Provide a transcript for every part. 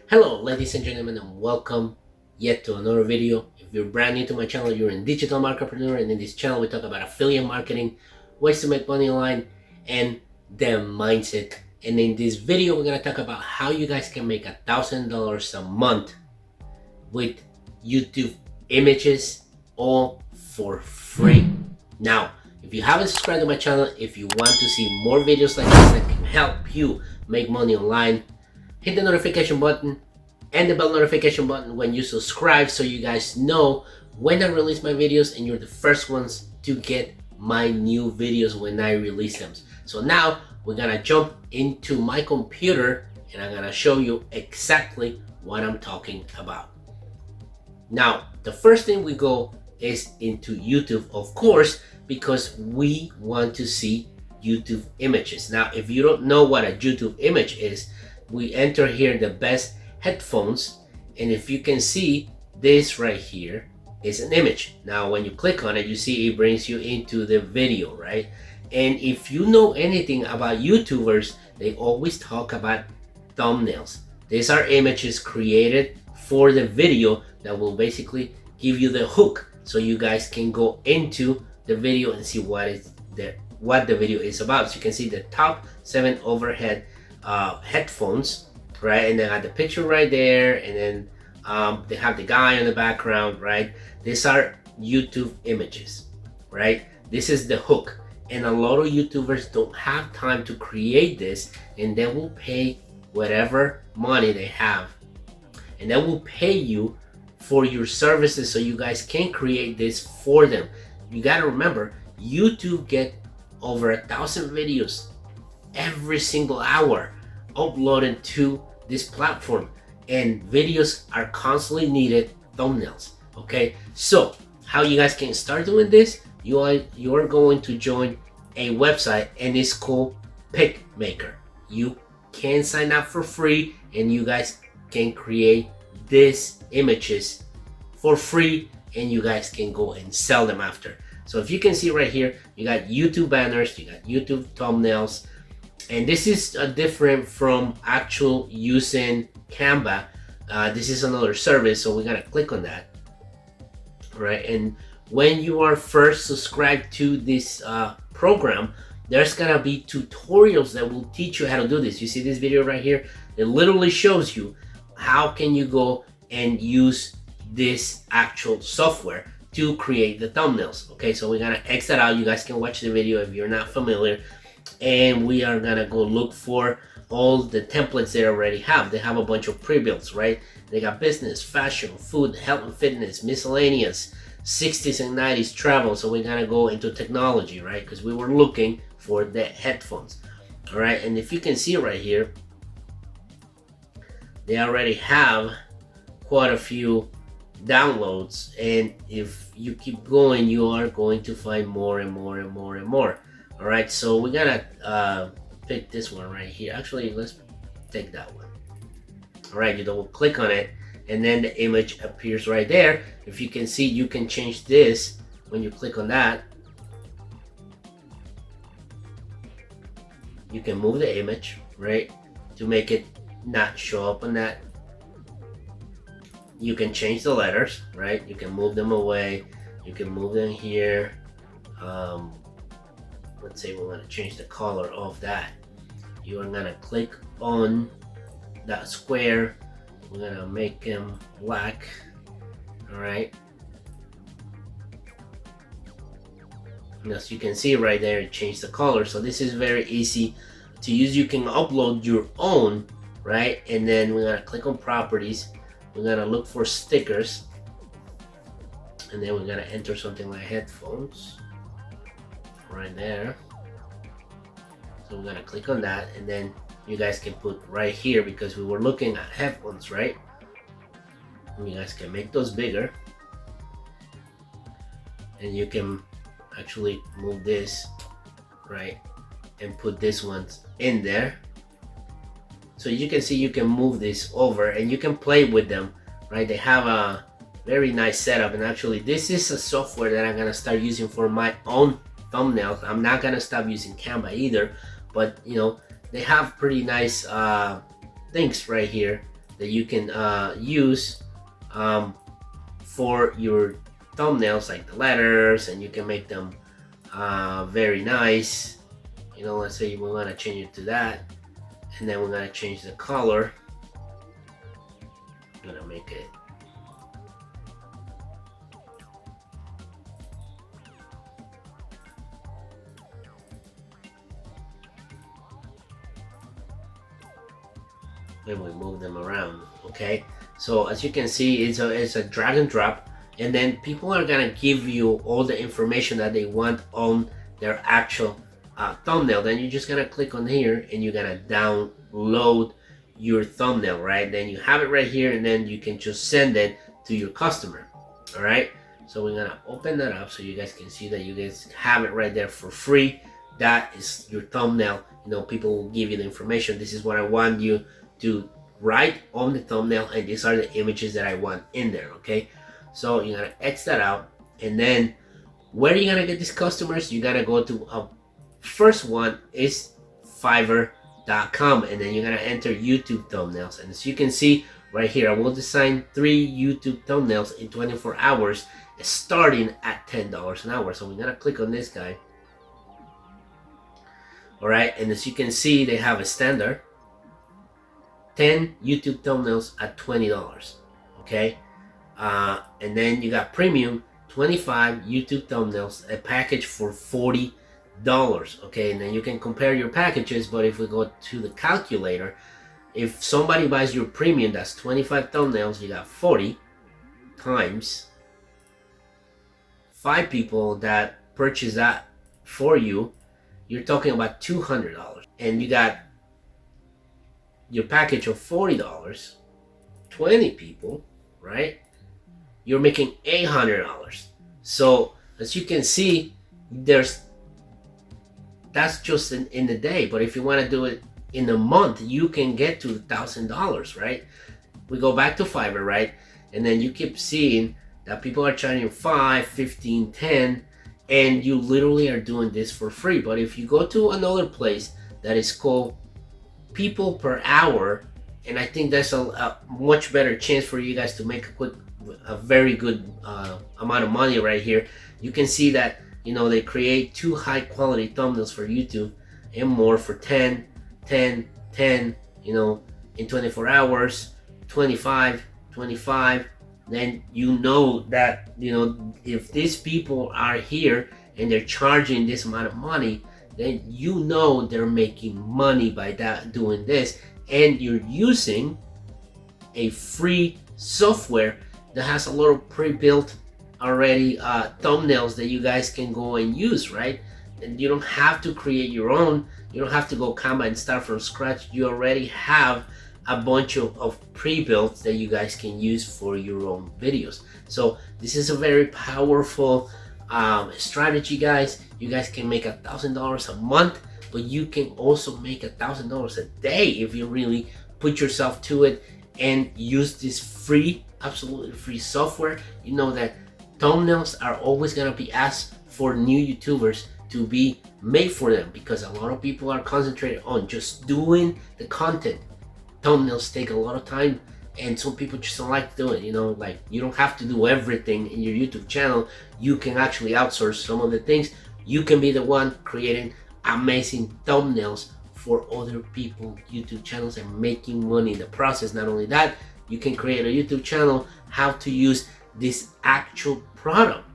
Hello ladies and gentlemen, and welcome yet to another video. If you're brand new to my channel, you're a digital marketer, and in this channel we talk about affiliate marketing, ways to make money online, and the mindset. And in this video we're going to talk about how you guys can make $1,000 a month with YouTube images, all for free. Now, if you haven't subscribed to my channel, if you want to see more videos like this that can help you make money online, hit the notification button and the bell notification button when you subscribe, so you guys know when I release my videos and you're the first ones to get my new videos when I release them. So now we're gonna jump into my computer and I'm gonna show you exactly what I'm talking about. Now, the first thing we go is into YouTube, of course, because we want to see YouTube images. Now, if you don't know what a YouTube image is, we enter here the best headphones, and if you can see, this right here is an image. Now when you click on it, you see it brings you into the video, right? And if you know anything about YouTubers, they always talk about thumbnails. These are images created for the video that will basically give you the hook, so you guys can go into the video and see what the video is about. So you can see the top 7 overhead headphones, right? And they have the picture right there, and then they have the guy in the background, right? These are YouTube images, right? This is the hook, and a lot of YouTubers don't have time to create this, and they will pay whatever money they have, and they will pay you for your services so you guys can create this for them. You got to remember, YouTube get over 1,000 videos every single hour uploaded to this platform, and videos are constantly needed thumbnails. Okay, so how you guys can start doing this, you are going to join a website, and it's called PicMaker. You can sign up for free, and you guys can create these images for free, and you guys can go and sell them after. So if you can see right here, you got YouTube banners, you got YouTube thumbnails, and this is different from actual using Canva. This is another service, so we're gonna click on that, right? And when you are first subscribed to this program, there's gonna be tutorials that will teach you how to do this. You see this video right here? It literally shows you how can you go and use this actual software to create the thumbnails. Okay, so we're gonna exit out. You guys can watch the video if you're not familiar, and we are gonna go look for all the templates they already have. They have a bunch of pre-builds, right? They got business, fashion, food, health and fitness, miscellaneous, 60s and 90s travel. So we're gonna go into technology, right? Because we were looking for the headphones. All right, and if you can see right here, they already have quite a few downloads, and if you keep going, you are going to find more and more and more and more. All right, so we're gonna pick this one right here. Actually, let's take that one. All right, you double click on it, and then the image appears right there. If you can see, you can change this when you click on that. You can move the image, right, to make it not show up on that. You can change the letters, right? You can move them away. You can move them here. Let's say we want to change the color of that. You are gonna click on that square. We're gonna make them black. All right. And as you can see right there, it changed the color. So this is very easy to use. You can upload your own, right? And then we're gonna click on properties. We're gonna look for stickers, and then we're gonna enter something like headphones right there. So we're gonna click on that, and then you guys can put right here, because we were looking at headphones, right? And you guys can make those bigger, and you can actually move this, right, and put this one in there. So you can see, you can move this over and you can play with them, right? They have a very nice setup, and actually this is a software that I'm gonna start using for my own thumbnails. I'm not gonna stop using Canva either, but you know, they have pretty nice things right here that you can use for your thumbnails, like the letters, and you can make them very nice. You know, let's say we want to change it to that, and then we're going to change the color. I'm going to make it and we move them around. Okay, so as you can see, it's a drag and drop, and then people are gonna give you all the information that they want on their actual thumbnail. Then you're just gonna click on here and you're gonna download your thumbnail, right? Then you have it right here, and then you can just send it to your customer. All right, so we're gonna open that up so you guys can see that you guys have it right there for free. That is your thumbnail. You know, people will give you the information. This is what I want you to write on the thumbnail, and these are the images that I want in there. Okay, so you're gonna X that out, and then where are you gonna get these customers? You gotta go to first one is Fiverr.com, and then you're gonna enter YouTube thumbnails. And as you can see right here, I will design 3 YouTube thumbnails in 24 hours starting at $10 an hour. So we're gonna click on this guy. All right, and as you can see, they have a standard 10 YouTube thumbnails at $20. Okay, and then you got premium 25 YouTube thumbnails, a package for $40. Okay, and then you can compare your packages. But if we go to the calculator, if somebody buys your premium, that's 25 thumbnails, you got 40 times 5 people that purchase that for you, you're talking about $200. And you got your package of $40, 20 people, right? You're making $800. So as you can see, that's just in the day. But if you want to do it in a month, you can get to $1,000, right? We go back to Fiverr, right? And then you keep seeing that people are charging 5, 15, 10, and you literally are doing this for free. But if you go to another place that is called people per hour, and I think that's a much better chance for you guys to make a very good amount of money right here. You can see that, you know, they create 2 high quality thumbnails for YouTube and more for 10, 10, 10, you know, in 24 hours, 25, 25. Then you know that, you know, if these people are here and they're charging this amount of money, then you know they're making money by that, doing this. And you're using a free software that has a lot of pre-built already thumbnails that you guys can go and use, right? And you don't have to create your own. You don't have to go Canva and start from scratch. You already have a bunch of pre-built that you guys can use for your own videos. So this is a very powerful strategy, guys. You guys can make $1,000 a month, but you can also make $1,000 a day if you really put yourself to it and use this free, absolutely free software. You know that thumbnails are always gonna be asked for new YouTubers to be made for them, because a lot of people are concentrated on just doing the content. Thumbnails take a lot of time, and some people just don't like to do it. You know, like, you don't have to do everything in your YouTube channel. You can actually outsource some of the things. You can be the one creating amazing thumbnails for other people's YouTube channels and making money in the process. Not only that, you can create a YouTube channel how to use this actual product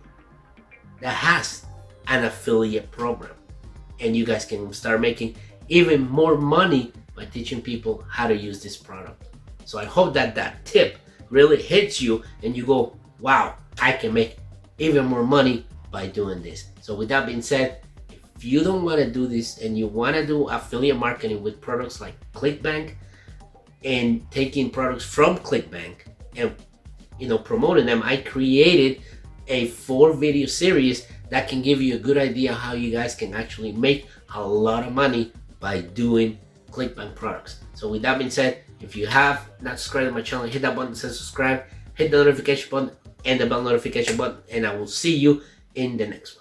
that has an affiliate program, and you guys can start making even more money by teaching people how to use this product. So I hope that that tip really hits you and you go, wow, I can make even more money by doing this. So with that being said, if you don't want to do this and you want to do affiliate marketing with products like ClickBank and taking products from ClickBank and, you know, promoting them, I created a 4-video series that can give you a good idea how you guys can actually make a lot of money by doing ClickBank products. So with that being said, if you have not subscribed to my channel, hit that button that says subscribe, hit the notification button and the bell notification button, and I will see you in the next one.